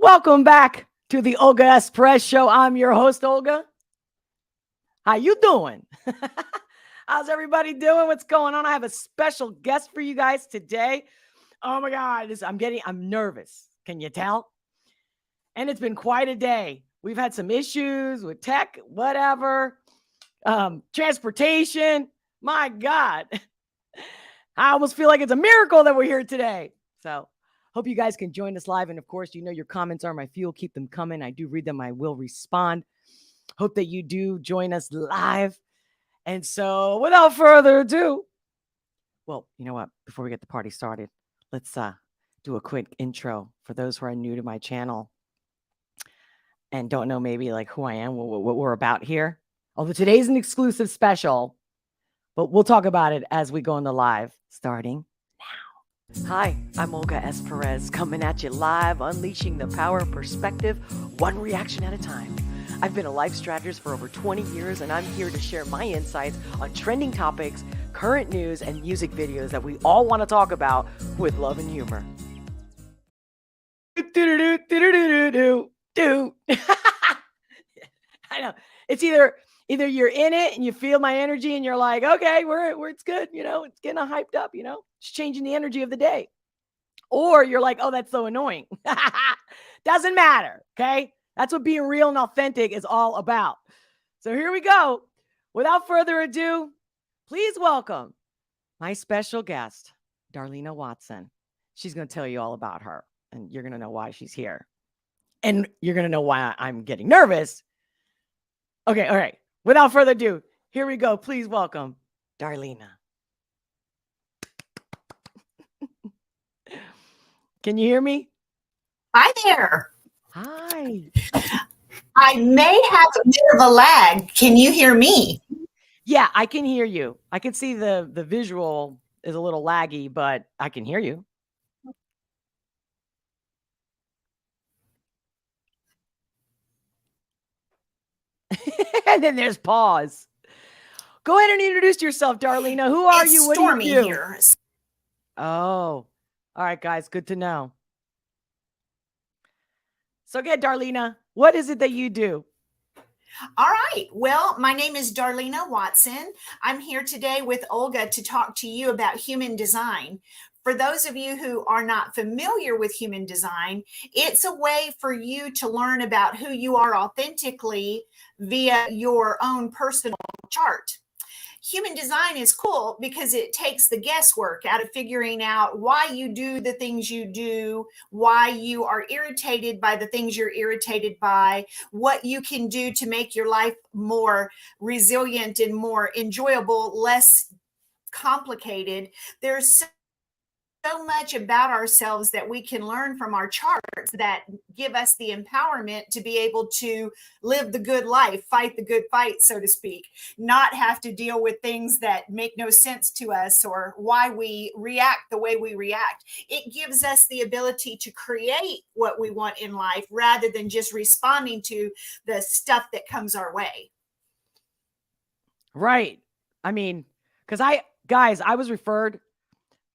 Welcome back to the Olga S show. I'm your host, Olga. How you doing? How's everybody doing? What's going on? I have a special guest for you guys today. Oh my God, I'm nervous. Can you tell? And it's been quite a day. We've had some issues with tech, whatever, transportation. My God, I almost feel like it's a miracle that we're here today. So hope you guys can join us live. And of course, you know your comments are my fuel. Keep them coming. I do read them. I will respond. Hope that you do join us live. And so without further ado, well, you know what? Before we get the party started, let's do a quick intro for those who are new to my channel and don't know maybe like who I am, what we're about here. Although today's an exclusive special, but we'll talk about it as we go on the live starting now. Hi, I'm Olga S. Pérez coming at you live, unleashing the power of perspective, one reaction at a time. I've been a life strategist for over 20 years, and I'm here to share my insights on trending topics, current news, and music videos that we all want to talk about with love and humor. I know. It's either you're in it and you feel my energy and you're like, okay, it's good, it's getting hyped up, it's changing the energy of the day. Or you're like, oh, that's so annoying. Doesn't matter, okay? That's what being real and authentic is all about. So here we go. Without further ado, please welcome my special guest, Darlena Watson. She's going to tell you all about her, and you're going to know why she's here. And you're going to know why I'm getting nervous. Okay, all right. Without further ado, here we go. Please welcome Darlena. Can you hear me? Hi there. Hi. I may have a bit of a lag. Can you hear me? Yeah, I can hear you. I can see the visual is a little laggy, but I can hear you. And then there's pause. Go ahead and introduce yourself, Darlena. Who are you? What do you do? Here. Oh, all right, guys. Good to know. So again, Darlena, what is it that you do? All right. Well, my name is Darlena Watson. I'm here today with Olga to talk to you about human design. For those of you who are not familiar with human design, it's a way for you to learn about who you are authentically via your own personal chart. Human design is cool because it takes the guesswork out of figuring out why you do the things you do, why you are irritated by the things you're irritated by, what you can do to make your life more resilient and more enjoyable, less complicated. There's so much about ourselves that we can learn from our charts that give us the empowerment to be able to live the good life, fight the good fight, so to speak, not have to deal with things that make no sense to us or why we react the way we react. It gives us the ability to create what we want in life rather than just responding to the stuff that comes our way. Right. I mean, because I was referred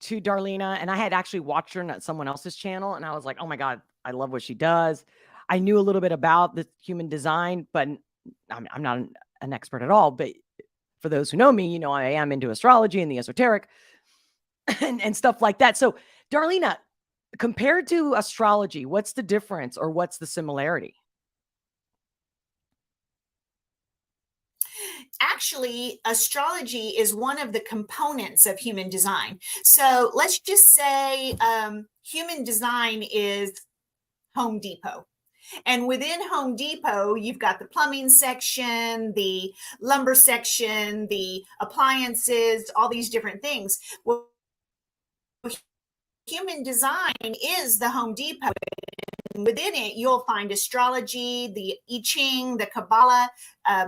to Darlena, and I had actually watched her on someone else's channel, and I was like, oh my God, I love what she does. I knew a little bit about the human design, but I'm not an expert at all. But for those who know me, I am into astrology and the esoteric and stuff like that. So Darlena, compared to astrology, what's the difference or what's the similarity? Actually, astrology is one of the components of human design. So let's just say human design is Home Depot. And within Home Depot, you've got the plumbing section, the lumber section, the appliances, all these different things. Well, human design is the Home Depot. Within it, you'll find astrology, the I Ching, the Kabbalah,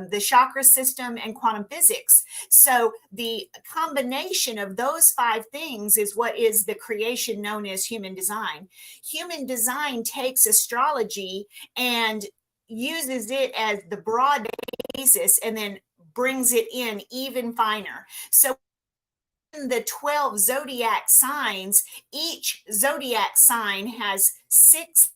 the chakra system, and quantum physics. So the combination of those 5 things is what is the creation known as human design. Human design takes astrology and uses it as the broad basis and then brings it in even finer. So the 12 zodiac signs, each zodiac sign has 6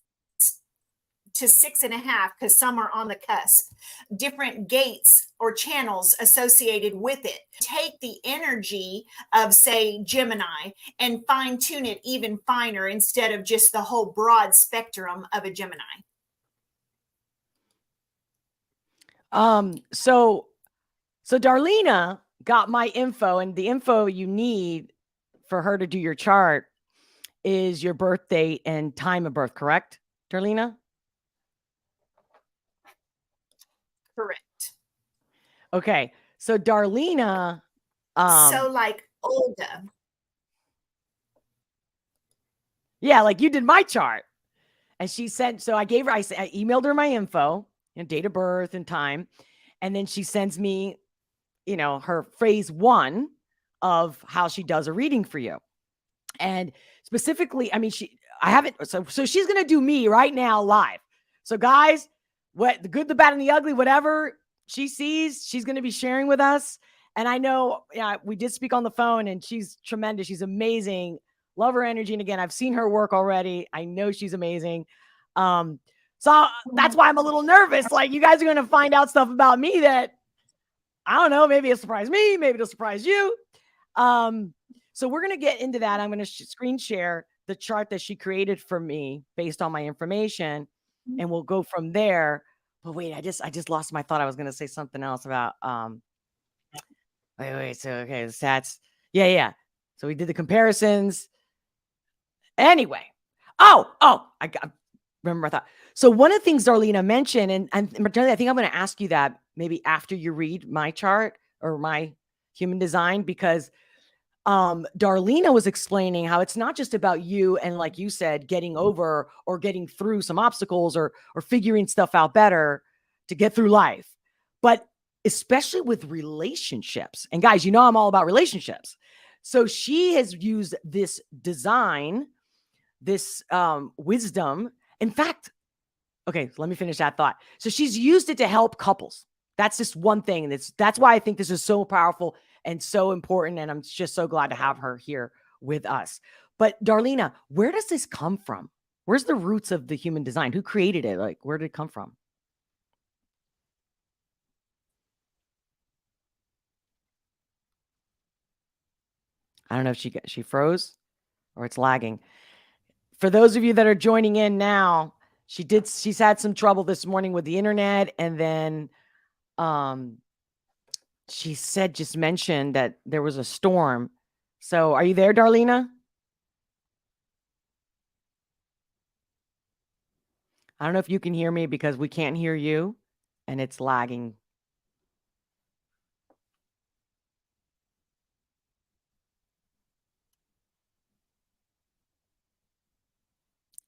to 6.5, because some are on the cusp, different gates or channels associated with it. Take the energy of, say, Gemini and fine tune it even finer instead of just the whole broad spectrum of a Gemini. So Darlena got my info, and the info you need for her to do your chart is your birth date and time of birth, correct, Darlena? Correct. Okay. So Darlena, so like Olga. Yeah, like you did my chart. And she said, so I emailed her my info and date of birth and time. And then she sends me, her phase 1 of how she does a reading for you. And specifically, I mean, so she's going to do me right now live. So guys, what the good, the bad, and the ugly, whatever she sees, she's going to be sharing with us. And I know, we did speak on the phone, and she's tremendous. She's amazing. Love her energy. And again, I've seen her work already. I know she's amazing. So that's why I'm a little nervous. Like, you guys are going to find out stuff about me that, I don't know, maybe it'll surprise me, maybe it'll surprise you. So we're going to get into that. I'm going to screen share the chart that she created for me based on my information, and we'll go from there. But wait, I just lost my thought. I was going to say something else about, wait. So, okay, the stats. Yeah. So we did the comparisons. Anyway. I remember my thought. So one of the things Darlena mentioned, and Darlena, I think I'm going to ask you that maybe after you read my chart or my human design, because Darlena was explaining how it's not just about you and, like you said, getting over or getting through some obstacles or figuring stuff out better to get through life, but especially with relationships. And guys, I'm all about relationships. So she has used this design, this wisdom. In fact, okay, so let me finish that thought. So she's used it to help couples. That's just one thing. That's why I think this is so powerful and so important. And I'm just so glad to have her here with us. But Darlena, where does this come from? Where's the roots of the human design? Who created it? Like, where did it come from? I don't know if she froze or it's lagging. For those of you that are joining in now, she's had some trouble this morning with the internet, and then she just mentioned that there was a storm. So are you there, Darlena? I don't know if you can hear me, because we can't hear you and it's lagging.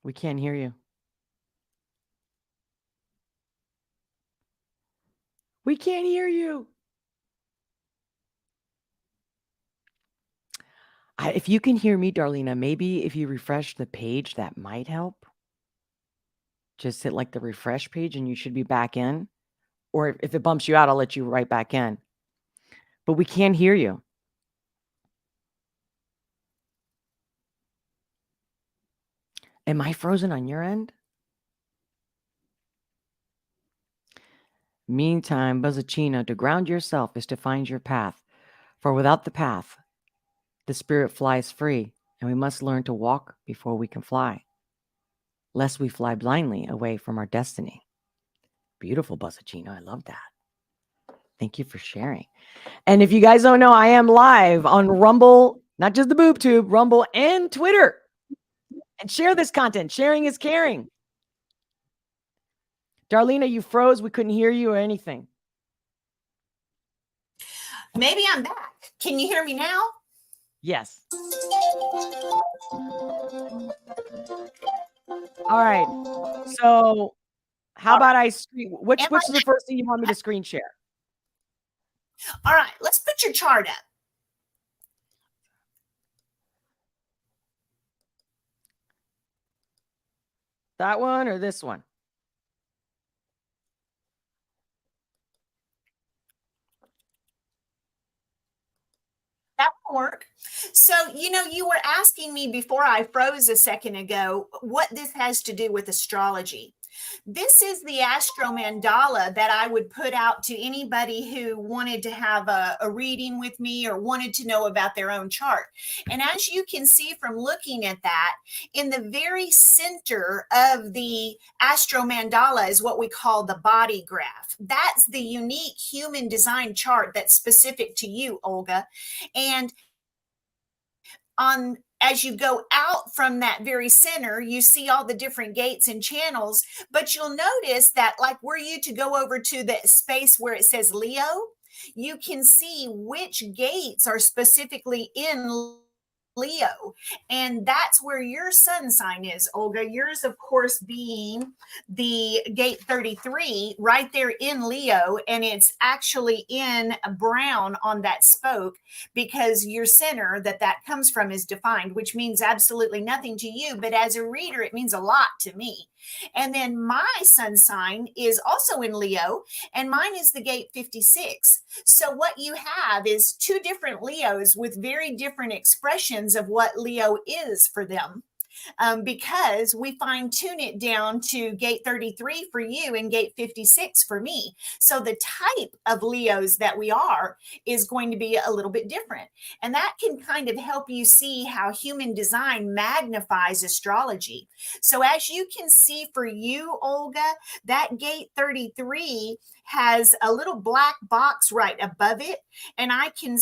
We can't hear you. We can't hear you. If you can hear me, Darlena, maybe if you refresh the page, that might help. Just hit like the refresh page and you should be back in. Or if it bumps you out, I'll let you right back in. But we can't hear you. Am I frozen on your end? Meantime, Buzzacino, to ground yourself is to find your path. For without the path, the spirit flies free, and we must learn to walk before we can fly, lest we fly blindly away from our destiny. Beautiful, Buzzacino. I love that. Thank you for sharing. And if you guys don't know, I am live on Rumble, not just the boob tube, Rumble and Twitter. And share this content. Sharing is caring. Darlena, you froze. We couldn't hear you or anything. Maybe I'm back. Can you hear me now? Yes. All right. So how about I screen? Which is the first thing you want me to screen share? All right. Let's put your chart up. That one or this one? That will work. So, you were asking me before I froze a second ago what this has to do with astrology. This is the Astro Mandala that I would put out to anybody who wanted to have a reading with me or wanted to know about their own chart. And as you can see from looking at that, in the very center of the Astro Mandala is what we call the body graph. That's the unique human design chart that's specific to you, Olga. And as you go out from that very center, you see all the different gates and channels, but you'll notice that, like, were you to go over to the space where it says Leo, you can see which gates are specifically in Leo. And that's where your sun sign is, Olga. Yours, of course, being the gate 33 right there in Leo. And it's actually in brown on that spoke because your center that comes from is defined, which means absolutely nothing to you. But as a reader, it means a lot to me. And then my sun sign is also in Leo, and mine is the gate 56. So what you have is two different Leos with very different expressions of what Leo is for them. Because we fine tune it down to gate 33 for you and gate 56 for me. So the type of Leos that we are is going to be a little bit different. And that can kind of help you see how human design magnifies astrology. So as you can see for you, Olga, that gate 33 has a little black box right above it. And I can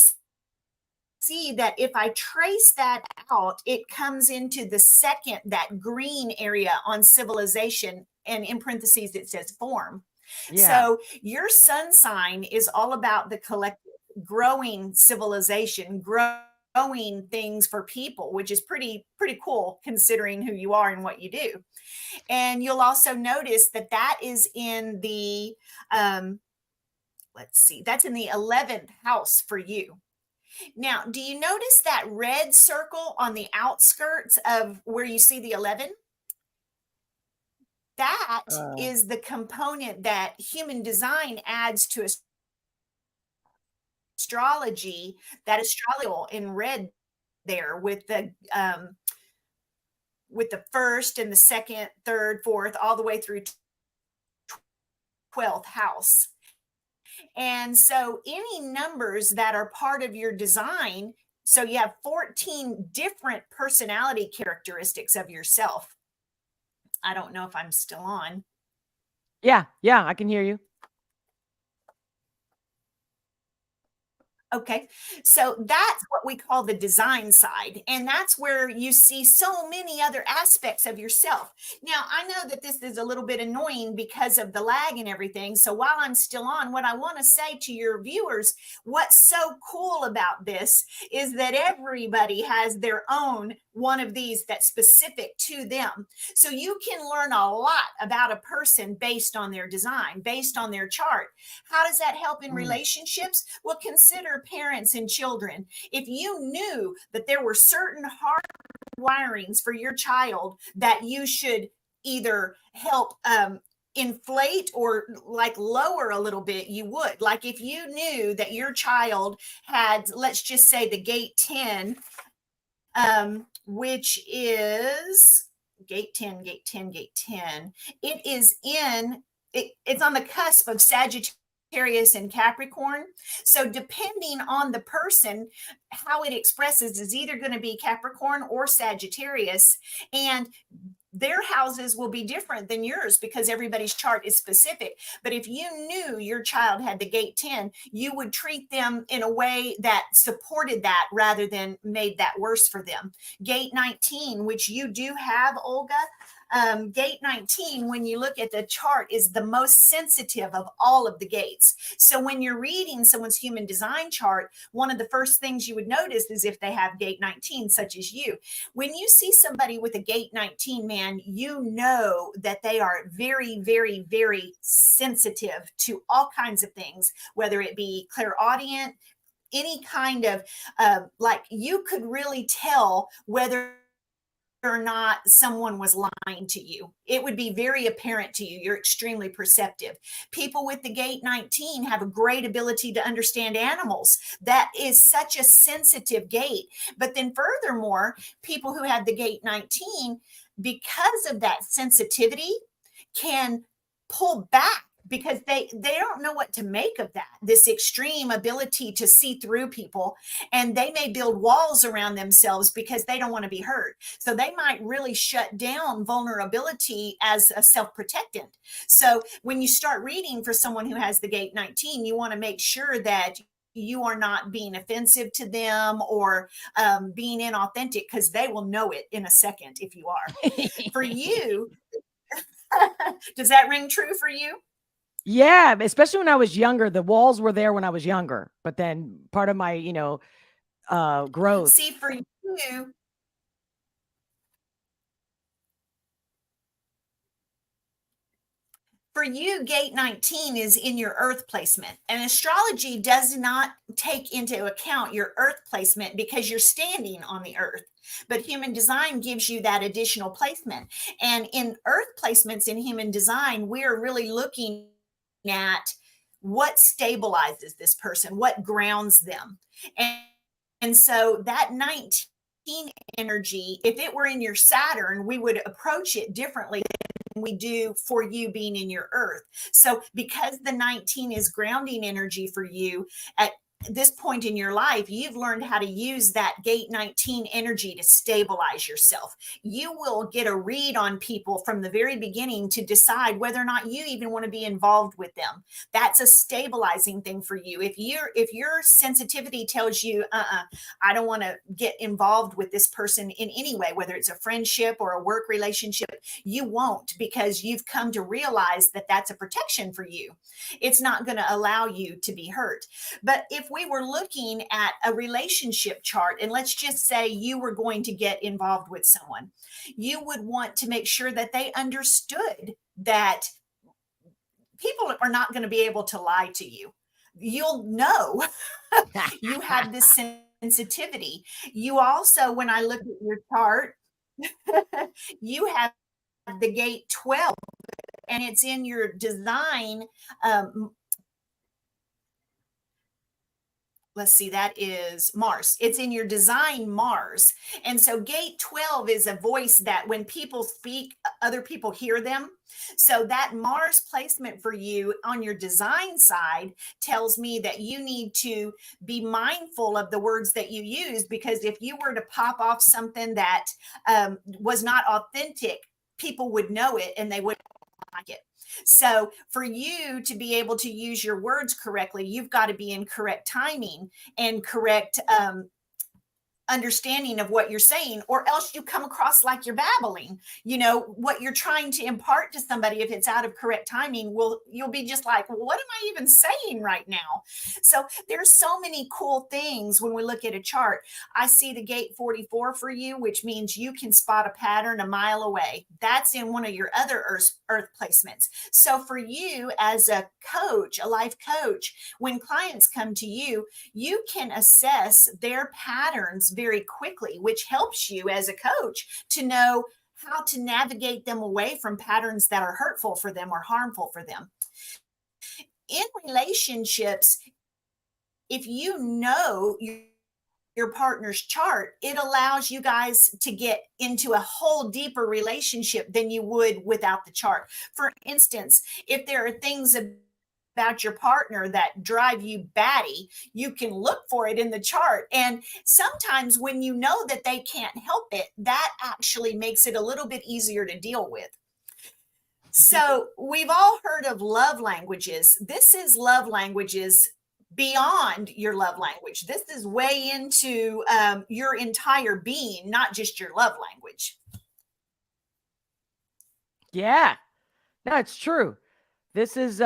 see that if I trace that out, it comes into the second, that green area on civilization, and in parentheses it says form. Yeah. So your sun sign is all about the collective, growing civilization, growing things for people, which is pretty cool considering who you are and what you do. And you'll also notice that is in the let's see, that's in the 11th house for you. Now, do you notice that red circle on the outskirts of where you see the 11? That is the component that human design adds to astrology, that astrology in red there with the first and the second, third, fourth, all the way through 12th house. And so any numbers that are part of your design, so you have 14 different personality characteristics of yourself. I don't know if I'm still on. Yeah, I can hear you. Okay, so that's what we call the design side. And that's where you see so many other aspects of yourself. Now, I know that this is a little bit annoying because of the lag and everything. So while I'm still on, what I want to say to your viewers, what's so cool about this is that everybody has their own one of these that's specific to them. So you can learn a lot about a person based on their design, based on their chart. How does that help in relationships? Well, consider parents and children. If you knew that there were certain hard wirings for your child that you should either help inflate or like lower a little bit, you would. Like if you knew that your child had, let's just say, the gate 10, which is gate 10, it is it's on the cusp of Sagittarius and Capricorn. So depending on the person, how it expresses is either going to be Capricorn or Sagittarius. And their houses will be different than yours because everybody's chart is specific. But if you knew your child had the gate 10, you would treat them in a way that supported that rather than made that worse for them. Gate 19, which you do have, Olga, gate 19, when you look at the chart, is the most sensitive of all of the gates. So when you're reading someone's human design chart, one of the first things you would notice is if they have gate 19, such as you. When you see somebody with a gate 19, man, you know that they are very, very, very sensitive to all kinds of things, whether it be clairaudient, any kind of, like you could really tell whether or not someone was lying to you. It would be very apparent to you. You're extremely perceptive. People with the gate 19 have a great ability to understand animals. That is such a sensitive gate. But then furthermore, people who have the gate 19, because of that sensitivity, can pull back because they don't know what to make of that, this extreme ability to see through people, and they may build walls around themselves because they don't want to be hurt. So they might really shut down vulnerability as a self-protectant. So when you start reading for someone who has the gate 19, you want to make sure that you are not being offensive to them or being inauthentic, because they will know it in a second if you are. For you, does that ring true for you? Yeah, especially when I was younger. The walls were there when I was younger, but then part of my, growth. See, for you, gate 19 is in your earth placement, and astrology does not take into account your earth placement because you're standing on the earth. But human design gives you that additional placement. And in earth placements in human design, we're really looking at what stabilizes this person, what grounds them. And so that 19 energy, if it were in your Saturn, we would approach it differently than we do for you being in your earth. So because the 19 is grounding energy for you at this point in your life, you've learned how to use that gate 19 energy to stabilize yourself. You will get a read on people from the very beginning to decide whether or not you even want to be involved with them. That's a stabilizing thing for you. If your sensitivity tells you, I don't want to get involved with this person in any way, whether it's a friendship or a work relationship, you won't, because you've come to realize that that's a protection for you. It's not going to allow you to be hurt. But if we were looking at a relationship chart, and let's just say you were going to get involved with someone, you would want to make sure that they understood that people are not going to be able to lie to you. You'll know you have this sensitivity. You also, when I look at your chart, you have the gate 12, and it's in your design. Let's see, that is Mars. It's in your design Mars. And so gate 12 is a voice that when people speak, other people hear them. So that Mars placement for you on your design side tells me that you need to be mindful of the words that you use, because if you were to pop off something that was not authentic, people would know it and they wouldn't like it. So for you to be able to use your words correctly, you've got to be in correct timing and correct understanding of what you're saying, or else you come across like you're babbling. What you're trying to impart to somebody, if it's out of correct timing, you'll be just like, well, what am I even saying right now? So there's so many cool things when we look at a chart. I see the gate 44 for you, which means you can spot a pattern a mile away. That's in one of your other earth placements. So for you as a coach, a life coach, when clients come to you, you can assess their patterns very quickly, which helps you as a coach to know how to navigate them away from patterns that are hurtful for them or harmful for them. In relationships, if you know your partner's chart, it allows you guys to get into a whole deeper relationship than you would without the chart. For instance, if there are things about your partner that drive you batty, you can look for it in the chart. And sometimes when you know that they can't help it, that actually makes it a little bit easier to deal with. So we've all heard of love languages. This is love languages beyond your love language. This is way into your entire being, not just your love language. Yeah, no, it's true. This is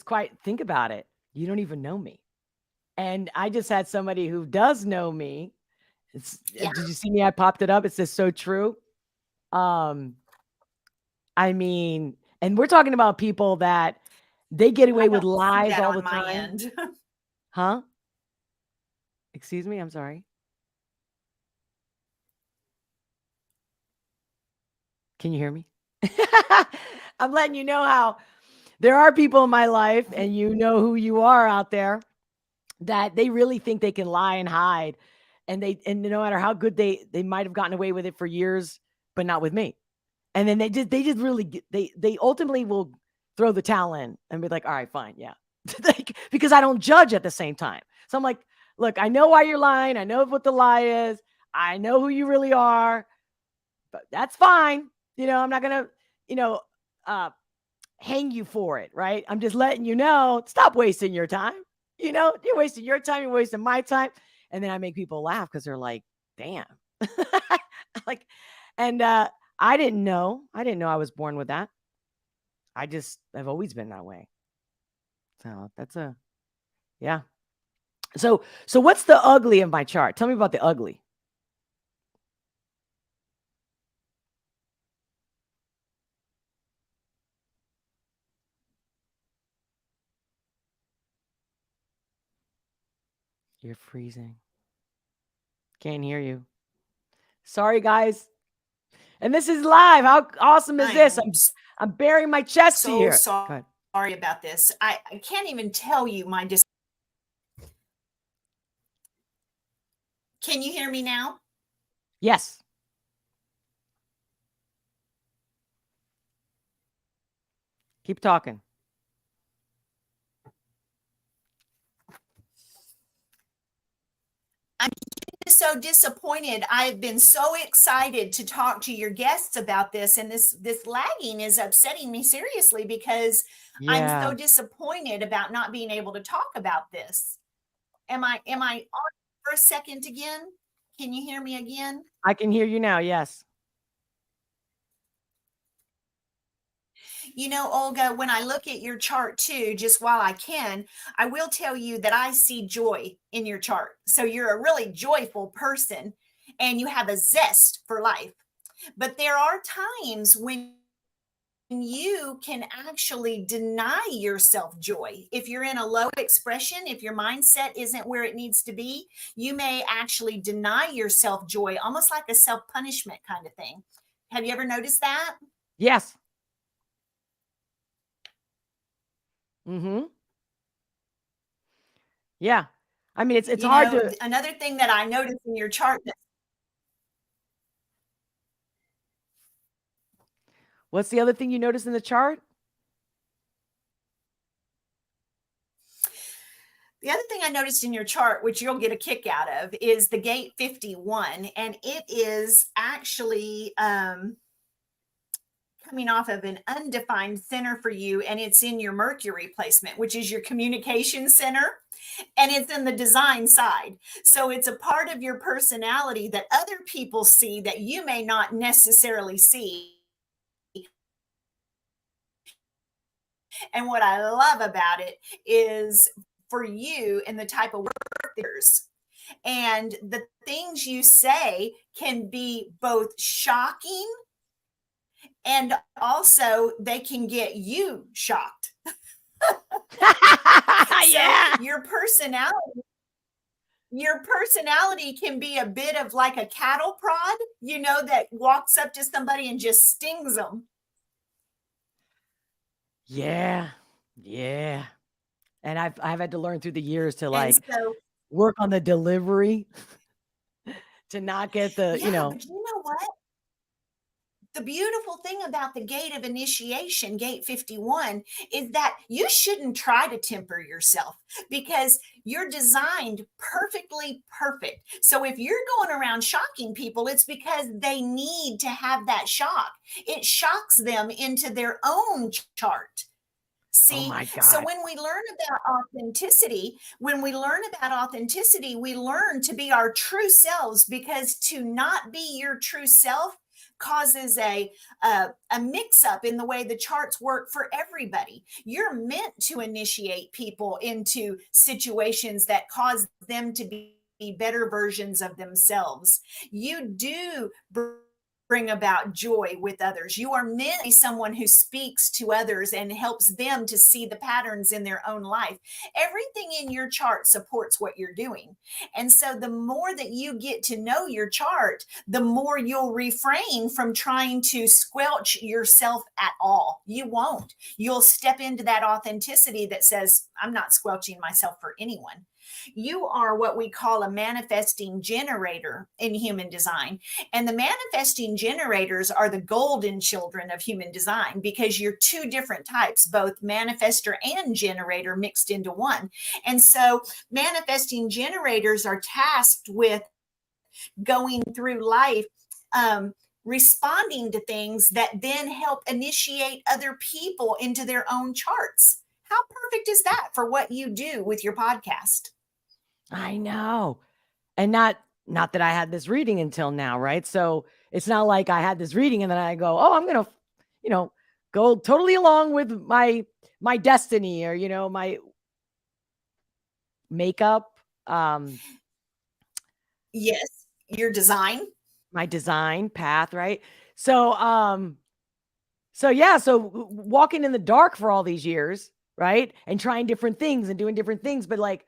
quite, think about it. You don't even know me. And I just had somebody who does know me. Did you see me? I popped it up. It says so true. I mean, and we're talking about people that they get away with lies all the time. Huh? Excuse me? I'm sorry. Can you hear me? I'm letting you know how there are people in my life, and you know who you are out there, that they really think they can lie and hide. And no matter how good they might have gotten away with it for years, but not with me. And then they just really they ultimately will throw the towel in and be like, all right, fine, yeah. Like, because I don't judge at the same time. So I'm like, look, I know why you're lying. I know what the lie is. I know who you really are, but that's fine. I'm not gonna, you know, uh, hang you for it, right? I'm just letting you know, stop wasting your time. You're wasting your time, you're wasting my time. And then I make people laugh because they're like, damn. Like, and I didn't know. I didn't know I was born with that. I've always been that way. So yeah. So what's the ugly of my chart? Tell me about the ugly. You're freezing. Can't hear you. Sorry, guys. And this is live. How awesome is this? I'm burying my chest so here. sorry about this. I can't even tell you my Can you hear me now? Yes. Keep talking. I'm so disappointed. I've been so excited to talk to your guests about this, and this lagging is upsetting me seriously because I'm so disappointed about not being able to talk about this. Am I on for a second again? Can you hear me again? I can hear you now. Yes. Olga, when I look at your chart too, just while I can, I will tell you that I see joy in your chart. So you're a really joyful person and you have a zest for life. But there are times when you can actually deny yourself joy. If you're in a low expression, if your mindset isn't where it needs to be, you may actually deny yourself joy, almost like a self-punishment kind of thing. Have you ever noticed that? Yes. Mm-hmm. Yeah. I mean, it's hard to. Another thing that I noticed in your chart. What's the other thing you notice in the chart? The other thing I noticed in your chart, which you'll get a kick out of, is the gate 51. And it is actually coming off of an undefined center for you. And it's in your Mercury placement, which is your communication center. And it's in the design side. So it's a part of your personality that other people see that you may not necessarily see. And what I love about it is for you and the type of work there's. And the things you say can be both shocking and also they can get you shocked. Yeah. So your personality can be a bit of like a cattle prod, that walks up to somebody and just stings them. Yeah. Yeah. And I've had to learn through the years to work on the delivery to not get the, But you know what? The beautiful thing about the gate of initiation, gate 51, is that you shouldn't try to temper yourself because you're designed perfectly perfect. So if you're going around shocking people, it's because they need to have that shock. It shocks them into their own chart. oh See, my God. so when we learn about authenticity, we learn to be our true selves, because to not be your true self causes a mix up in the way the charts work for everybody. You're meant to initiate people into situations that cause them to be better versions of themselves. You do bring about joy with others. You are meant to be someone who speaks to others and helps them to see the patterns in their own life. Everything in your chart supports what you're doing. And so the more that you get to know your chart, the more you'll refrain from trying to squelch yourself at all. You won't. You'll step into that authenticity that says, I'm not squelching myself for anyone. You are what we call a manifesting generator in human design. And the manifesting generators are the golden children of human design because you're two different types, both manifester and generator mixed into one. And so manifesting generators are tasked with going through life, responding to things that then help initiate other people into their own charts. How perfect is that for what you do with your podcast? I know. And not that I had this reading until now, right? So it's not like I had this reading and then I go, oh, I'm gonna, go totally along with my destiny or my makeup, Yes, your design. my design path, right? So yeah, so walking in the dark for all these years, right? And trying different things and doing different things, but like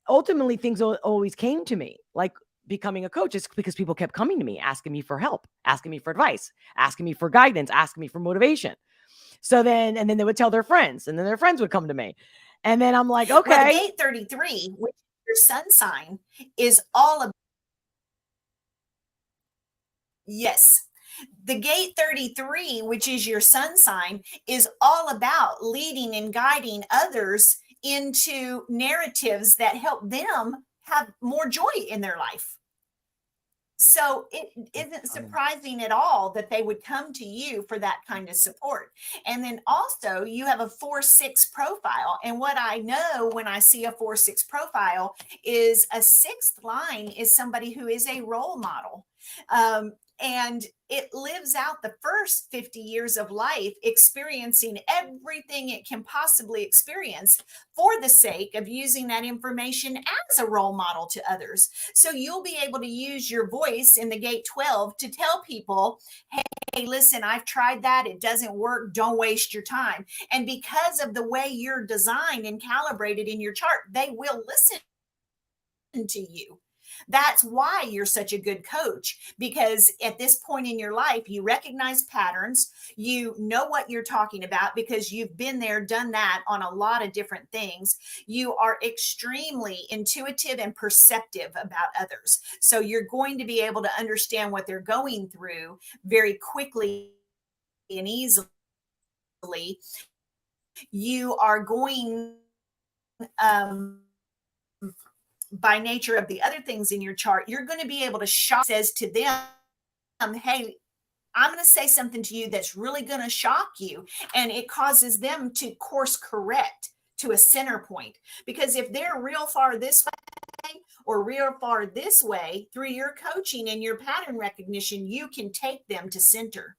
ultimately things always came to me, like becoming a coach is because people kept coming to me, asking me for help, asking me for advice, asking me for guidance, asking me for motivation. And then they would tell their friends, and then their friends would come to me. And then I'm like, Well, the okay. gate 33, which is your sun sign, is all about, yes. The gate 33, which is your sun sign, is all about leading and guiding others into narratives that help them have more joy in their life. So it isn't surprising at all that they would come to you for that kind of support. And then also you have a 4-6 profile. And what I know when I see a 4-6 profile is a sixth line is somebody who is a role model. And it lives out the first 50 years of life experiencing everything it can possibly experience for the sake of using that information as a role model to others. So you'll be able to use your voice in the gate 12 to tell people, hey, listen, I've tried that. It doesn't work. Don't waste your time. And because of the way you're designed and calibrated in your chart, they will listen to you. That's why you're such a good coach, because at this point in your life, you recognize patterns, you know what you're talking about because you've been there, done that on a lot of different things. You are extremely intuitive and perceptive about others. So you're going to be able to understand what they're going through very quickly and easily. You are going, by nature of the other things in your chart, you're going to be able to shock, says to them, hey, I'm going to say something to you that's really going to shock you. And it causes them to course correct to a center point. Because if they're real far this way or real far this way, through your coaching and your pattern recognition, you can take them to center.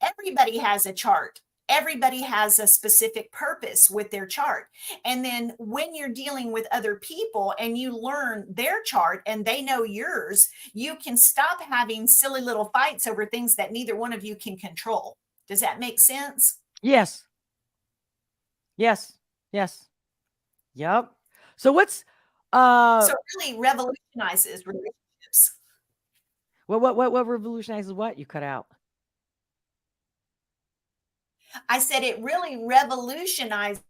Everybody has a chart. Everybody has a specific purpose with their chart. And then when you're dealing with other people and you learn their chart and they know yours, you can stop having silly little fights over things that neither one of you can control. Does that make sense? Yes. Yes. Yes. Yep. So what's So it really revolutionizes relationships. what revolutionizes what? You cut out. I said it really revolutionizes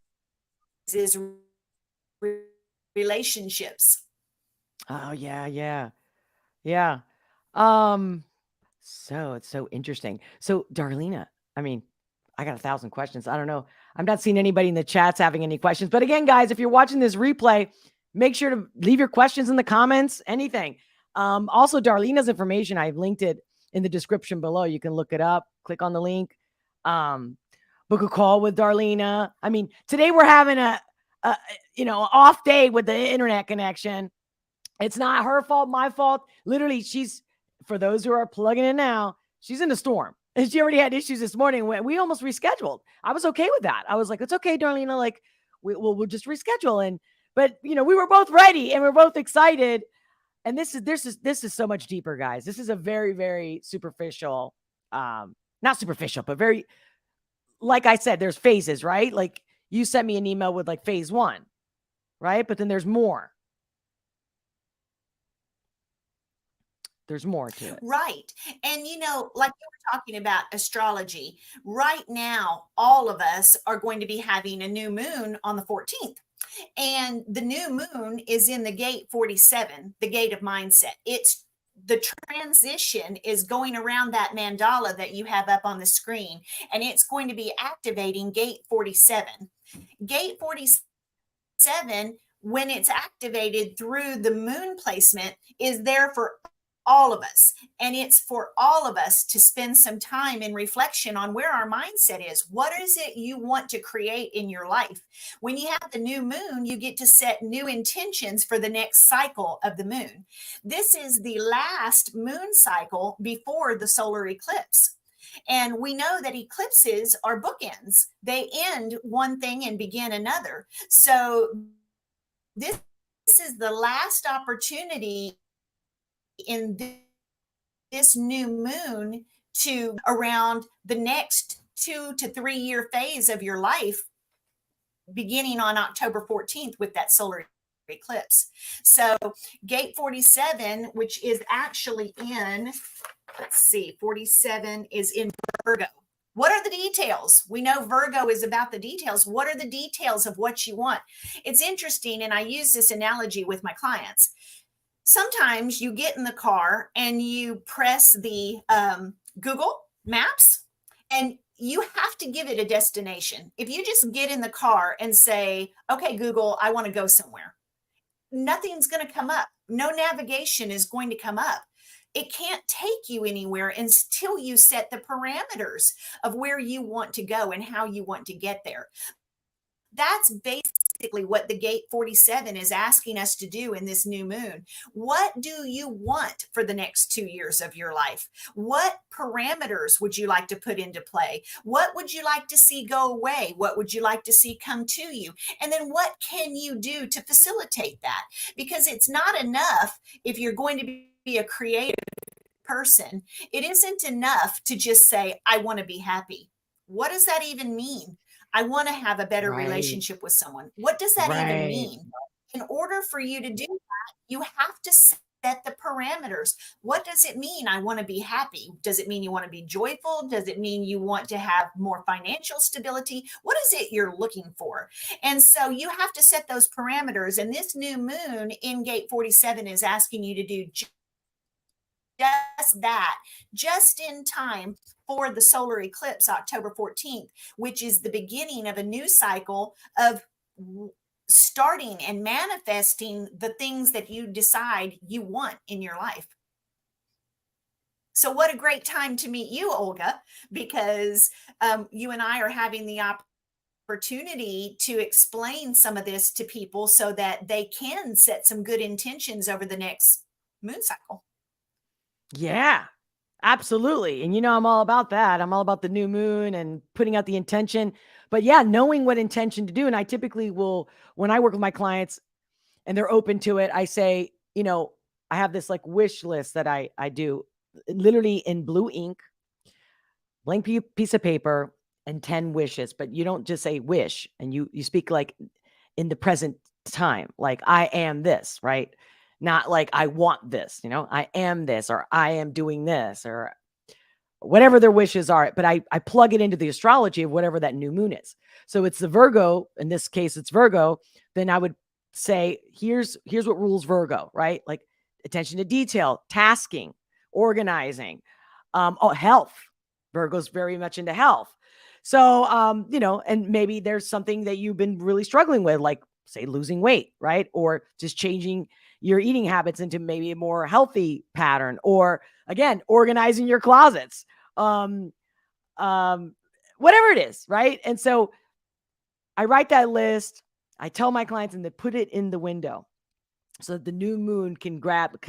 relationships. Oh yeah, yeah. Yeah. So it's so interesting. So Darlena, I mean, I got 1,000 questions. I don't know. I'm not seeing anybody in the chats having any questions. But again, guys, if you're watching this replay, make sure to leave your questions in the comments, anything. Also, Darlena's information, I've linked it in the description below. You can look it up, click on the link, book a call with Darlena. I mean, today we're having a off day with the internet connection. It's not her fault, my fault. Literally, for those who are plugging in now, she's in a storm. And she already had issues this morning when we almost rescheduled. I was okay with that. I was like, it's okay, Darlena. Like, we'll just reschedule. But we were both ready and we're both excited. And this is so much deeper, guys. This is a very, very superficial, not superficial, but very, like I said, there's phases, right? Like you sent me an email with like phase 1, right? But then there's more. There's more to it. Right. And, like you were talking about astrology, right now, all of us are going to be having a new moon on the 14th. And the new moon is in the gate 47, the gate of mindset. It's the transition is going around that mandala that you have up on the screen, and it's going to be activating gate 47. Gate 47, when it's activated through the moon placement, is there for all of us. And it's for all of us to spend some time in reflection on where our mindset is. What is it you want to create in your life? When you have the new moon, you get to set new intentions for the next cycle of the moon. This is the last moon cycle before the solar eclipse. And we know that eclipses are bookends. They end one thing and begin another. So this is the last opportunity in this new moon to around the next 2 to 3 year phase of your life, beginning on October 14th with that solar eclipse. So gate 47, which is actually in, let's see, 47 is in Virgo. What are the details? We know Virgo is about the details. What are the details of what you want? It's interesting, and I use this analogy with my clients. Sometimes you get in the car and you press the Google Maps, and you have to give it a destination. If you just get in the car and say, okay, Google, I want to go somewhere, nothing's going to come up. No navigation is going to come up. It can't take you anywhere until you set the parameters of where you want to go and how you want to get there. That's basically what the gate 47 is asking us to do in this new moon. What do you want for the next 2 years of your life? What parameters would you like to put into play? What would you like to see go away? What would you like to see come to you? And then what can you do to facilitate that? Because it's not enough if you're going to be a creative person. It isn't enough to just say, I want to be happy. What does that even mean? I want to have a better relationship with someone. What does that even mean? In order for you to do that, you have to set the parameters. What does it mean? I want to be happy. Does it mean you want to be joyful? Does it mean you want to have more financial stability? What is it you're looking for? And so you have to set those parameters. And this new moon in gate 47 is asking you to do just that, just in time for the solar eclipse, October 14th, which is the beginning of a new cycle of starting and manifesting the things that you decide you want in your life. So what a great time to meet you, Olga, because you and I are having the opportunity to explain some of this to people so that they can set some good intentions over the next moon cycle. Yeah, absolutely. And I'm all about that. I'm all about the new moon and putting out the intention. But yeah, knowing what intention to do. And I typically will, when I work with my clients and they're open to it, I say, I have this like wish list that I do literally in blue ink, blank piece of paper, and 10 wishes. But you don't just say wish, and you speak like in the present time, like I am this, right? Not like I want this, I am this, or I am doing this, or whatever their wishes are. But I plug it into the astrology of whatever that new moon is. So it's the Virgo, in this case, it's Virgo. Then I would say, here's what rules Virgo, right? Like attention to detail, tasking, organizing, health. Virgo's very much into health. So, and maybe there's something that you've been really struggling with, like say losing weight, right? Or just changing your eating habits into maybe a more healthy pattern, or again, organizing your closets, whatever it is, right? And so I write that list, I tell my clients, and they put it in the window so that the new moon can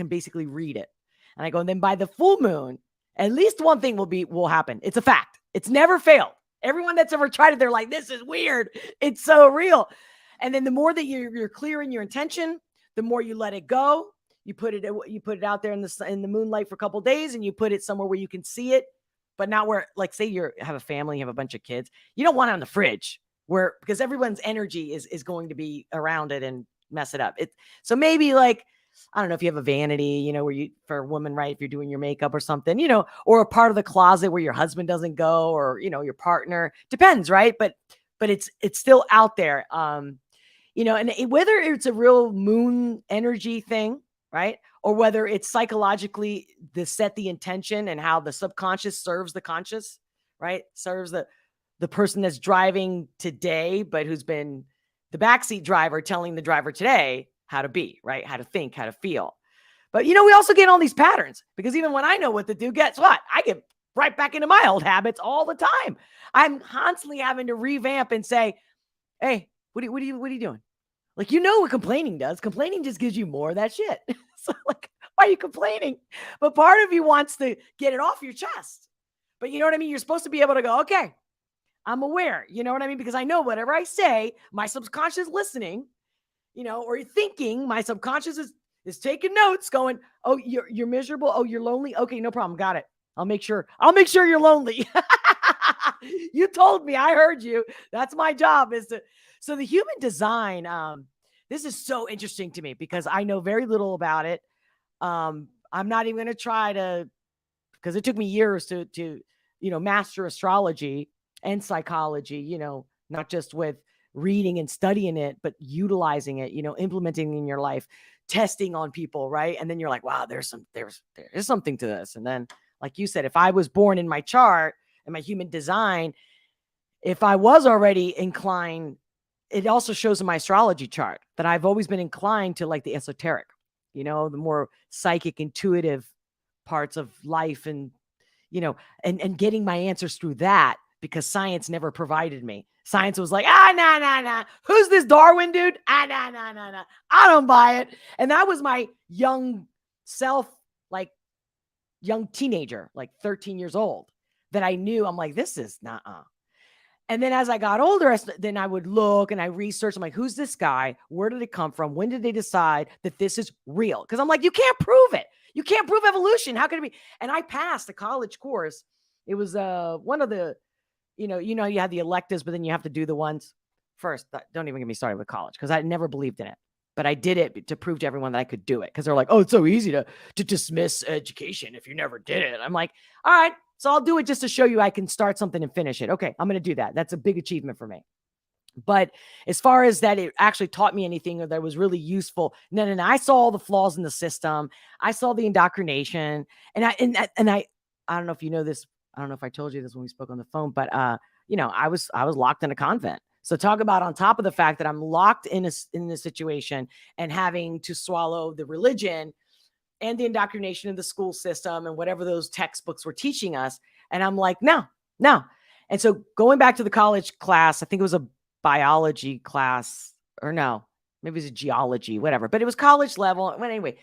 basically read it. And I go, and then by the full moon, at least one thing will happen. It's a fact. It's never failed. Everyone that's ever tried it, they're like, this is weird. It's so real. And then the more that you're clear in your intention, the more you let it go. You put it out there in the moonlight for a couple of days, and you put it somewhere where you can see it, but not where, like, say you have a family, you have a bunch of kids. You don't want it on the fridge because everyone's energy is going to be around it and mess it up. So maybe like, I don't know if you have a vanity, where for a woman, right? If you're doing your makeup or something, or a part of the closet where your husband doesn't go, or, your partner, depends. Right. But it's still out there. and whether it's a real moon energy thing, right? Or whether it's psychologically to set the intention and how the subconscious serves the conscious, right? Serves the person that's driving today, but who's been the backseat driver telling the driver today how to be, right? How to think, how to feel. But, we also get all these patterns because even when I know what to do, guess what? I get right back into my old habits all the time. I'm constantly having to revamp and say, hey, what are you doing? Like, what complaining does. Complaining just gives you more of that shit. So like, why are you complaining? But part of you wants to get it off your chest. But you know what I mean? You're supposed to be able to go, okay, I'm aware. You know what I mean? Because I know whatever I say, my subconscious listening, or thinking, my subconscious is taking notes going, oh, you're miserable. Oh, you're lonely. Okay, no problem. Got it. I'll make sure you're lonely. You told me, I heard you. That's my job so the human design, this is so interesting to me because I know very little about it. I'm not even going to try to, because it took me years to master astrology and psychology, not just with reading and studying it, but utilizing it, implementing in your life, testing on people, right? And then you're like, wow, there is something to this. And then, like you said, if I was born in my chart and my human design, if I was already inclined, it also shows in my astrology chart that I've always been inclined to like the esoteric, the more psychic, intuitive parts of life and, and getting my answers through that because science never provided me. Science was like, nah. Who's this Darwin dude? Nah. I don't buy it. And that was my young self, like young teenager, like 13 years old, that I knew. I'm like, this is nah. And then as I got older, then I would look and I research. I'm like, who's this guy? Where did it come from? When did they decide that this is real? Because I'm like, you can't prove it. You can't prove evolution. How can it be? And I passed a college course. It was one of the, you had the electives, but then you have to do the ones first. Don't even get me started with college because I never believed in it. But I did it to prove to everyone that I could do it because they're like, oh, it's so easy to dismiss education if you never did it. I'm like, all right. So I'll do it just to show you I can start something and finish it. Okay, I'm going to do that. That's a big achievement for me. But as far as that, it actually taught me anything or that was really useful. No. I saw all the flaws in the system. I saw the indoctrination, and I don't know if you know this. I don't know if I told you this when we spoke on the phone, but I was locked in a convent. So talk about on top of the fact that I'm locked in a situation and having to swallow the religion and the indoctrination of the school system and whatever those textbooks were teaching us. And I'm like, no. And so going back to the college class, I think it was a biology class or no, maybe it was a geology, whatever, but it was college level. Well, anyway,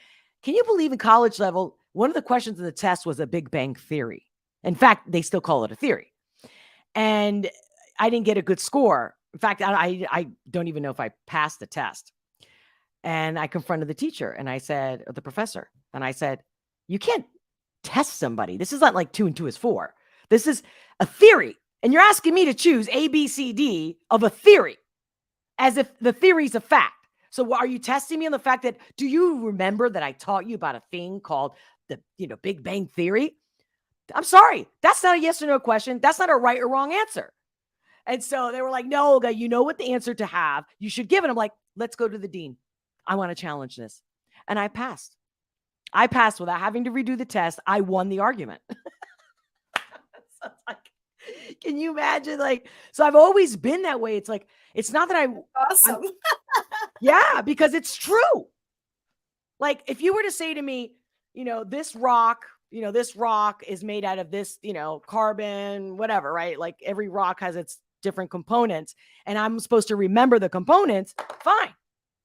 can you believe in college level, one of the questions in the test was a Big Bang theory. In fact, they still call it a theory. And I didn't get a good score. In fact, I don't even know if I passed the test. And I confronted the teacher and I said, or the professor, and I said, you can't test somebody. This is not like 2 and 2 is 4. This is a theory. And you're asking me to choose A, B, C, D of a theory as if the theory is a fact. So are you testing me on the fact that, do you remember that I taught you about a thing called the, Big Bang theory? I'm sorry. That's not a yes or no question. That's not a right or wrong answer. And so they were like, no, Olga, you know what the answer to have. You should give it. I'm like, let's go to the dean. I want to challenge this. And I passed. Without having to redo the test. I won the argument. So it's like, can you imagine? Like, so I've always been that way. It's like, it's not that Awesome. yeah, because it's true. Like if you were to say to me, this rock is made out of this, carbon, whatever, right? Like every rock has its different components and I'm supposed to remember the components, fine.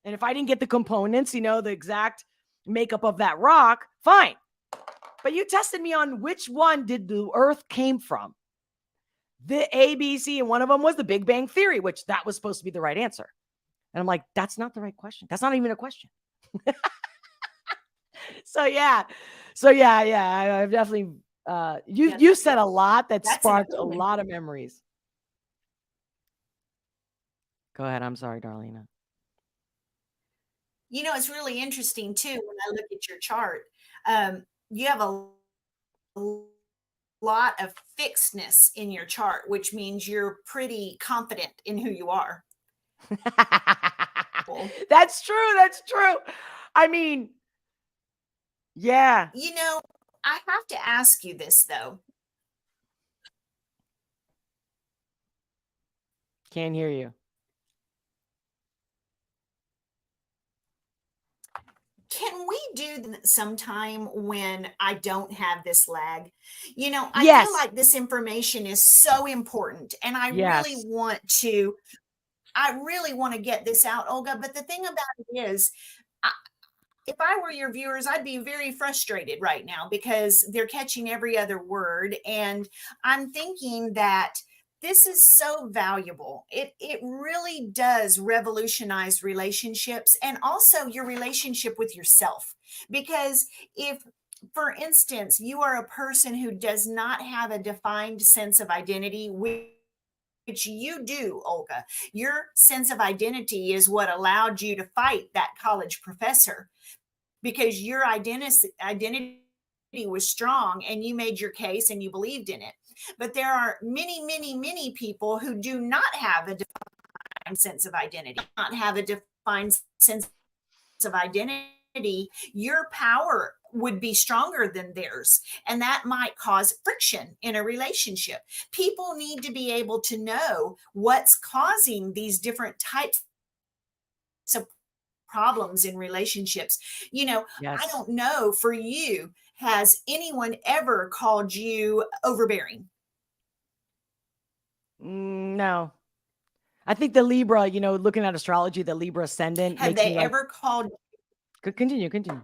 And if I didn't get the components, the exact makeup of that rock, fine. But you tested me on which one did the earth came from. The A, B, C, and one of them was the Big Bang theory, which that was supposed to be the right answer. And I'm like, that's not the right question. That's not even a question. So yeah. I've definitely, you said a lot that sparked a lot of memories. Go ahead. I'm sorry, Darlena. It's really interesting too when I look at your chart. You have a lot of fixedness in your chart, which means you're pretty confident in who you are. That's true. That's true. I mean, yeah. You know, I have to ask you this though. Can't hear you. Can we do sometime when I don't have this lag? You know, I feel Yes. like this information is so important and Yes. I really want to get this out, Olga. But the thing about it is, I, if I were your viewers, I'd be very frustrated right now because they're catching every other word. And I'm thinking that this is so valuable. It really does revolutionize relationships and also your relationship with yourself. Because if, for instance, you are a person who does not have a defined sense of identity, which you do, Olga. Your sense of identity is what allowed you to fight that college professor because your identity was strong and you made your case and you believed in it. But there are many, many, many people who do not have a defined sense of identity, not have a defined sense of identity. Your power would be stronger than theirs, and that might cause friction in a relationship. People need to be able to know what's causing these different types of problems in relationships. You know, I Yes. don't know for you, has anyone ever called you overbearing? No. I think the Libra, looking at astrology, the Libra ascendant Have makes they me like, ever called, continue, continue.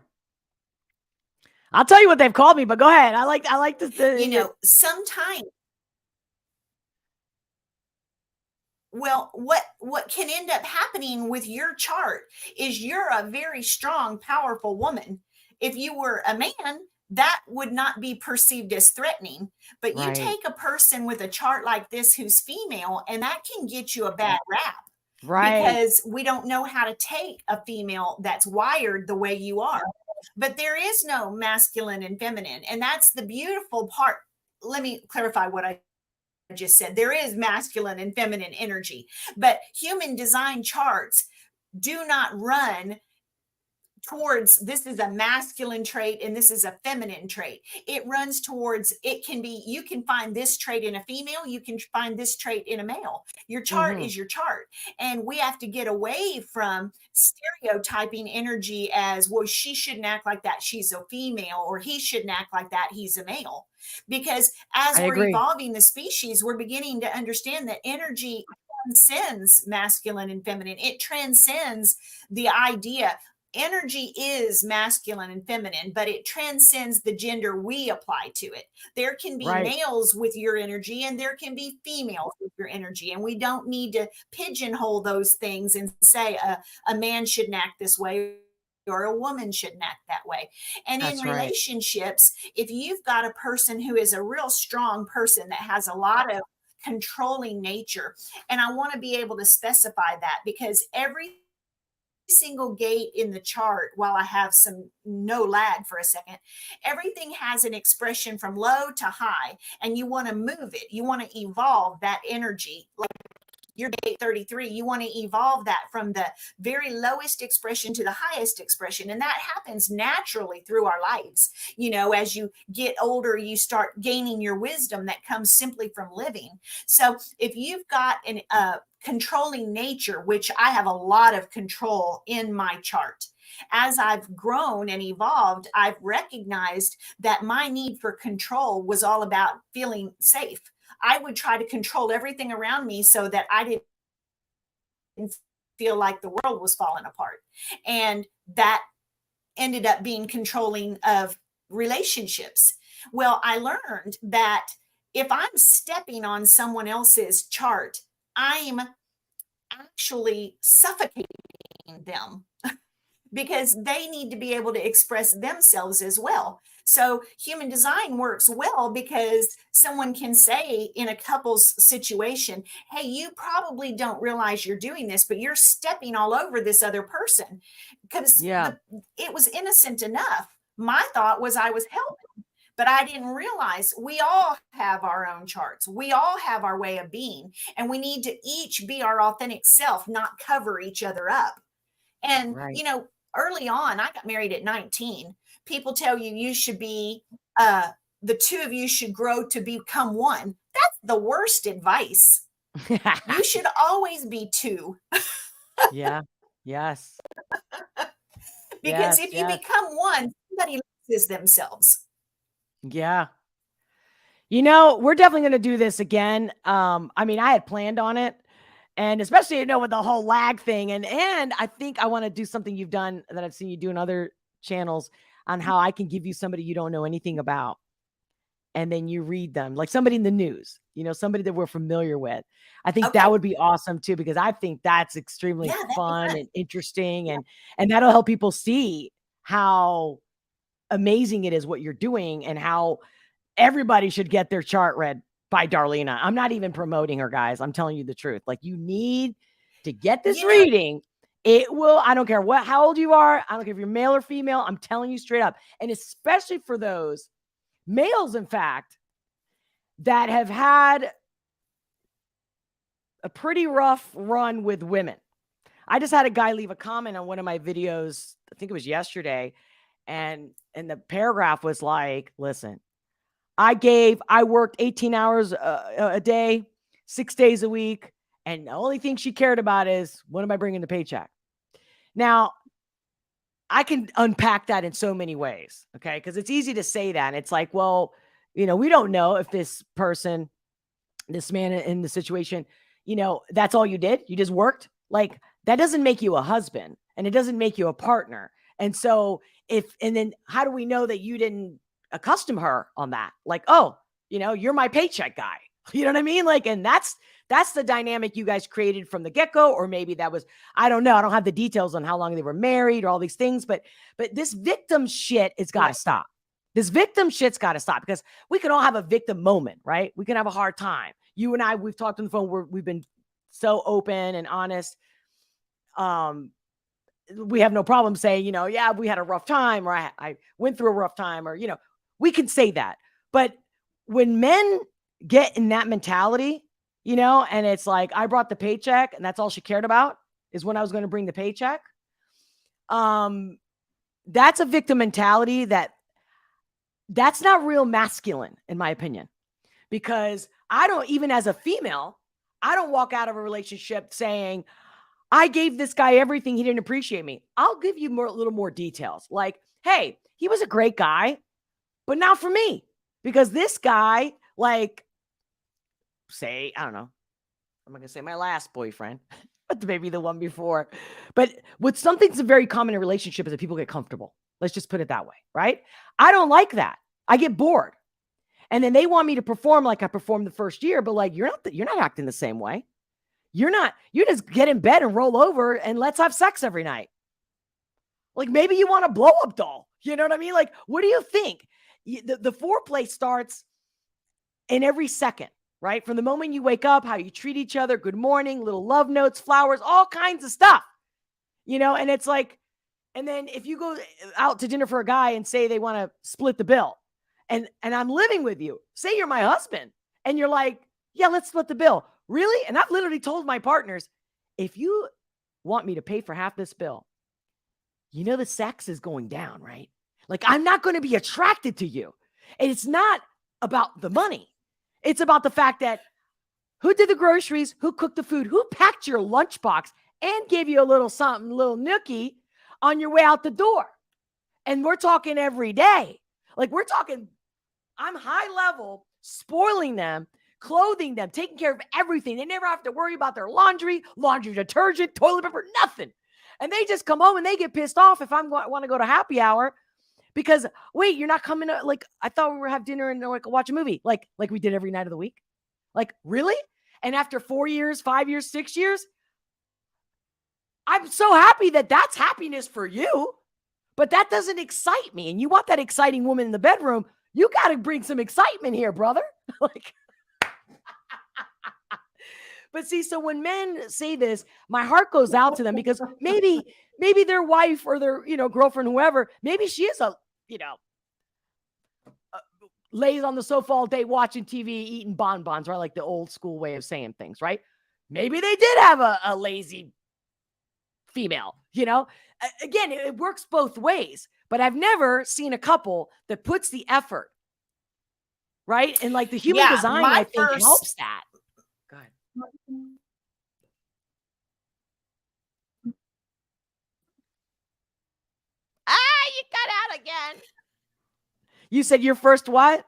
I'll tell you what they've called me, but go ahead. I like this. you know, sometimes, well, what can end up happening with your chart is you're a very strong, powerful woman. If you were a man, that would not be perceived as threatening. But you Right. take a person with a chart like this who's female, and that can get you a bad rap Right. because we don't know how to take a female that's wired the way you are. But there is no masculine and feminine. And that's the beautiful part. Let me clarify what I just said. There is masculine and feminine energy, but human design charts do not run towards this is a masculine trait and this is a feminine trait. It runs towards, it can be, you can find this trait in a female, you can find this trait in a male. Your chart Mm-hmm. is your chart. And we have to get away from stereotyping energy as, well, she shouldn't act like that, she's a female, or he shouldn't act like that, he's a male. Because as I we're agree. evolving the species, we're beginning to understand that energy transcends masculine and feminine. It transcends the idea. Energy is masculine and feminine, but it transcends the gender we apply to it. There can be Right. males with your energy and there can be females with your energy. And we don't need to pigeonhole those things and say a man shouldn't act this way or a woman shouldn't act that way. And in That's right. relationships, if you've got a person who is a real strong person that has a lot of controlling nature, and I want to be able to specify that because every single gate in the chart, while I have some no lag for a second, everything has an expression from low to high, and you want to move it. You want to evolve that energy. Like your gate 33, you want to evolve that from the very lowest expression to the highest expression. And that happens naturally through our lives. You know, as you get older, you start gaining your wisdom that comes simply from living. So if you've got an controlling nature, which I have a lot of control in my chart, as I've grown and evolved, I've recognized that my need for control was all about feeling safe. I would try to control everything around me so that I didn't feel like the world was falling apart. And that ended up being controlling of relationships. Well, I learned that if I'm stepping on someone else's chart, I'm actually suffocating them because they need to be able to express themselves as well. So human design works well because someone can say in a couple's situation, hey, you probably don't realize you're doing this, but you're stepping all over this other person because Yeah. it was innocent enough. My thought was I was helping, but I didn't realize we all have our own charts. We all have our way of being, and we need to each be our authentic self, not cover each other up. And, Right. early on, I got married at 19. People tell you you should be, the two of you should grow to become one. That's the worst advice. You should always be two. Yeah. Yes. Because Yes. if you Yes. become one, somebody loses themselves. Yeah. We're definitely going to do this again. I mean, I had planned on it, and especially, with the whole lag thing. And I think I want to do something you've done that I've seen you do in other channels on how I can give you somebody you don't know anything about. And then you read them like somebody in the news, somebody that we're familiar with. I think Okay. that would be awesome too, because I think that's extremely Yeah, that'd be fun fun. and interesting. Yeah. And that'll help people see how amazing it is what you're doing and how everybody should get their chart read by Darlena. I'm not even promoting her, guys. I'm telling you the truth. Like, you need to get this You know, reading. It will, I don't care how old you are. I don't care if you're male or female. I'm telling you straight up. And especially for those males, in fact, that have had a pretty rough run with women. I just had a guy leave a comment on one of my videos, I think it was yesterday, and the paragraph was like, listen, I worked 18 hours a day, 6 days a week, and the only thing she cared about is, when am I bringing the paycheck? Now, I can unpack that in so many ways, okay? Because it's easy to say that. And it's like, well, we don't know if this person, this man in the situation, that's all you did. You just worked. Like, that doesn't make you a husband, and it doesn't make you a partner. And so and then how do we know that you didn't accustom her on that? Like, oh, you're my paycheck guy. You know what I mean? Like, and that's the dynamic you guys created from the get-go. Or maybe that was, I don't know. I don't have the details on how long they were married or all these things, but this victim shit has got to stop. This victim shit's got to stop, because we can all have a victim moment, right? We can have a hard time. You and I, we've talked on the phone. We've been so open and honest. We have no problem saying, yeah, we had a rough time, or I went through a rough time, or, we can say that. But when men get in that mentality, and it's like, I brought the paycheck and that's all she cared about is when I was going to bring the paycheck. That's a victim mentality that's not real masculine, in my opinion, because I don't, even as a female, I don't walk out of a relationship saying, I gave this guy everything, he didn't appreciate me. I'll give you a little more details. Like, hey, he was a great guy, but not for me, because this guy, like, say, I don't know, I'm not going to say my last boyfriend, but maybe the one before. But something's very common in a relationship is that people get comfortable. Let's just put it that way, right? I don't like that. I get bored. And then they want me to perform like I performed the first year, but like, you're not acting the same way. You just get in bed and roll over and let's have sex every night. Like, maybe you want a blow up doll. You know what I mean? Like, what do you think? The foreplay starts in every second, right? From the moment you wake up, how you treat each other, good morning, little love notes, flowers, all kinds of stuff, and it's like, and then if you go out to dinner for a guy and say they want to split the bill, and I'm living with you, say you're my husband, and you're like, yeah, let's split the bill. Really? And I've literally told my partners, if you want me to pay for half this bill, the sex is going down, right? Like, I'm not going to be attracted to you. And it's not about the money. It's about the fact that who did the groceries, who cooked the food, who packed your lunchbox and gave you a little something, a little nookie on your way out the door. And we're talking every day. Like, we're talking, I'm high level, spoiling them, clothing them, taking care of everything. They never have to worry about their laundry detergent, toilet paper, nothing. And they just come home and they get pissed off if I want to go to happy hour because, wait, you're not coming to, like, I thought we were have dinner and like watch a movie like we did every night of the week. Like, really? And after 4 years, 5 years, 6 years, I'm so happy that that's happiness for you, but that doesn't excite me. And you want that exciting woman in the bedroom, you got to bring some excitement here, brother. Like, but see, so when men say this, my heart goes out to them because maybe their wife or their, girlfriend, whoever, maybe she is lays on the sofa all day watching TV, eating bonbons, right? Like the old school way of saying things, right? Maybe they did have a lazy female, you know? Again, it works both ways, but I've never seen a couple that puts the effort, right? And like the human design, I think, helps that. Go ahead. You got out again. You said your first what?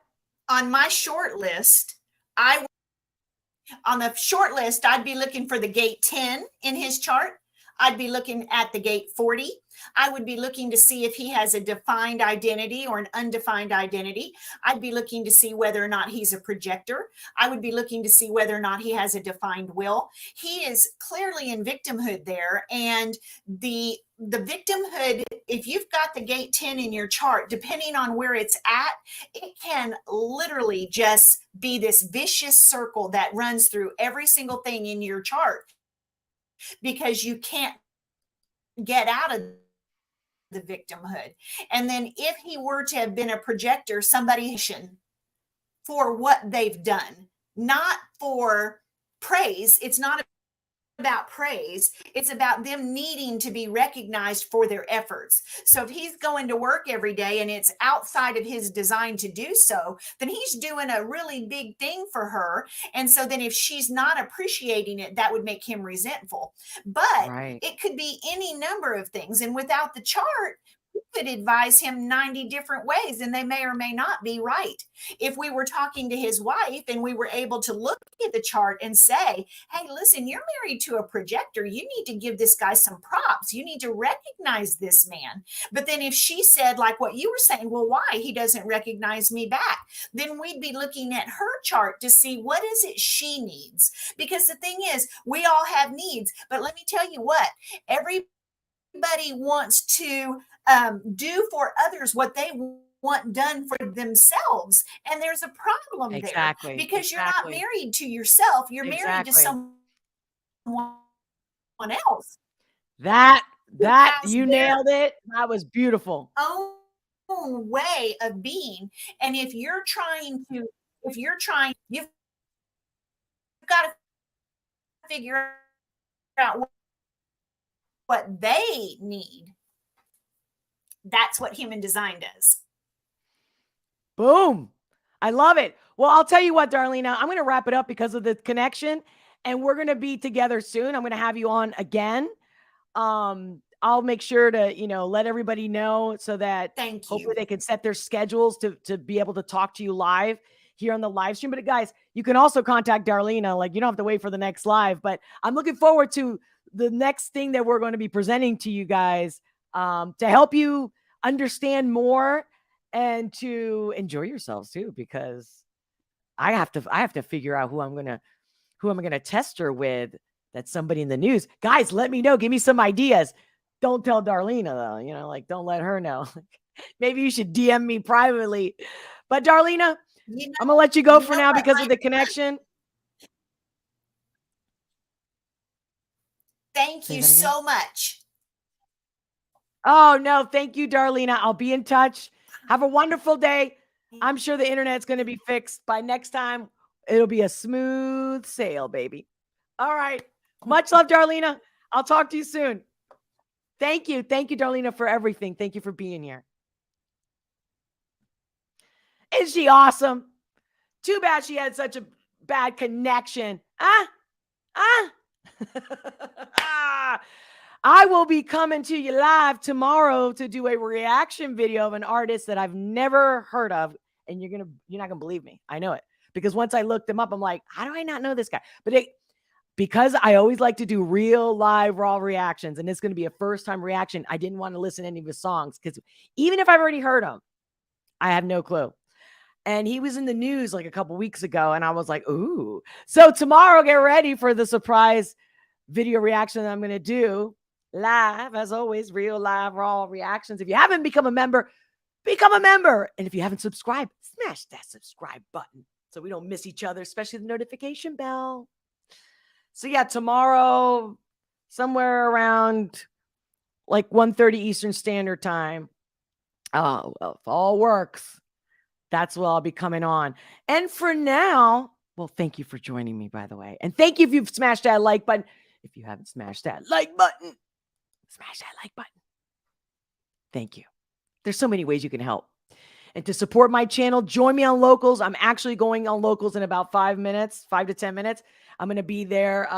On my short list, on the short list, I'd be looking for the gate 10 in his chart. I'd be looking at the gate 40. I would be looking to see if he has a defined identity or an undefined identity. I'd be looking to see whether or not he's a projector. I would be looking to see whether or not he has a defined will. He is clearly in victimhood there. And the victimhood, if you've got the gate 10 in your chart, depending on where it's at, it can literally just be this vicious circle that runs through every single thing in your chart, because you can't get out of the victimhood. And then if he were to have been a projector, somebody for what they've done, not for praise. It's not about praise. It's about them needing to be recognized for their efforts. So if he's going to work every day and it's outside of his design to do so, then he's doing a really big thing for her. And so then if she's not appreciating it, that would make him resentful. But it could be any number of things. And without the chart, we could advise him 90 different ways, and they may or may not be right. If we were talking to his wife and we were able to look at the chart and say, hey, listen, you're married to a projector. You need to give this guy some props. You need to recognize this man. But then if she said, like what you were saying, well, why? He doesn't recognize me back. Then we'd be looking at her chart to see what is it she needs. Because the thing is, we all have needs. But let me tell you what, everybody wants to do for others what they want done for themselves. And there's a problem there, because you're not married to yourself. You're married to someone else. That you nailed it. That was beautiful. Own way of being. And if you're trying, you've got to figure out what they need. That's what human design does. Boom. I love it. Well, I'll tell you what, Darlena, I'm going to wrap it up because of the connection, and we're going to be together soon. I'm going to have you on again. I'll make sure to, let everybody know so that hopefully they can set their schedules to be able to talk to you live here on the live stream. But guys, you can also contact Darlena. Like, you don't have to wait for the next live, but I'm looking forward to the next thing that we're going to be presenting to you guys, to help you understand more and to enjoy yourselves too, because I have to figure out who I'm going to test her with. That's somebody in the news. Guys, let me know. Give me some ideas. Don't tell Darlena though, don't let her know. Maybe you should DM me privately. But Darlena, I'm going to let you go for now because of the connection. Thank you so much. Oh, no. Thank you, Darlena. I'll be in touch. Have a wonderful day. I'm sure the internet's going to be fixed by next time. It'll be a smooth sail, baby. All right. Much love, Darlena. I'll talk to you soon. Thank you. Thank you, Darlena, for everything. Thank you for being here. Is she awesome? Too bad she had such a bad connection. I will be coming to you live tomorrow to do a reaction video of an artist that I've never heard of. And you're not gonna believe me. I know it. Because once I looked him up, I'm like, how do I not know this guy? But because I always like to do real live raw reactions, and it's going to be a first time reaction, I didn't want to listen to any of his songs, because even if I've already heard them, I have no clue. And he was in the news like a couple weeks ago, and I was like, ooh. So tomorrow, get ready for the surprise video reaction that I'm going to do live, as always, real live raw reactions. If you haven't become a member, become a member. And if you haven't subscribed, smash that subscribe button so we don't miss each other, especially the notification bell. So yeah, tomorrow, somewhere around like 1:30 Eastern Standard Time. Oh, well, if all works, that's what I'll be coming on. And for now, well, thank you for joining me, by the way. And thank you if you've smashed that like button. If you haven't smashed that like button, smash that like button. Thank you. There's so many ways you can help. And to support my channel, join me on Locals. I'm actually going on Locals in about 5 to 10 minutes. I'm going to be there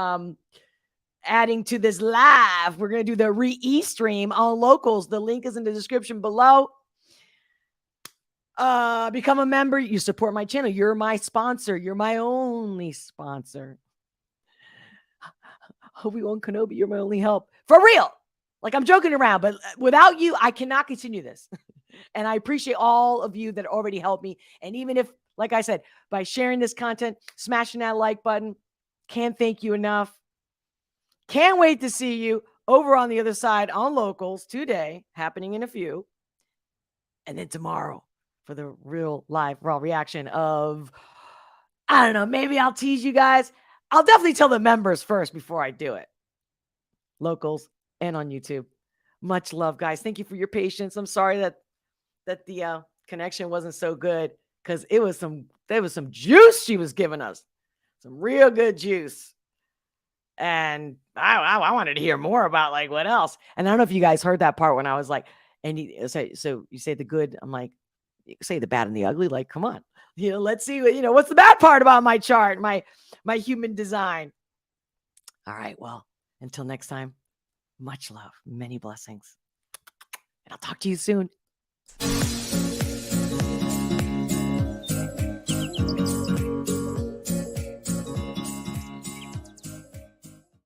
adding to this live. We're going to do the re-e-stream on Locals. The link is in the description below. Become a member. You support my channel. You're my sponsor. You're my only sponsor. Obi-Wan Kenobi, you're my only help. For real. Like, I'm joking around, but without you, I cannot continue this. And I appreciate all of you that already helped me. And even if, like I said, by sharing this content, smashing that like button, can't thank you enough. Can't wait to see you over on the other side on Locals today, happening in a few. And then tomorrow for the real live raw reaction of, I don't know, maybe I'll tease you guys. I'll definitely tell the members first before I do it. Locals and on YouTube. Much love, guys. Thank you for your patience. I'm sorry that the connection wasn't so good, because there was some juice she was giving us, some real good juice, and I wanted to hear more about like what else. And I don't know if you guys heard that part when I was like, and so you say the good, I'm like, you say the bad and the ugly, like, come on, let's see what, what's the bad part about my chart, my human design. All right, well, until next time, much love, many blessings, and I'll talk to you soon.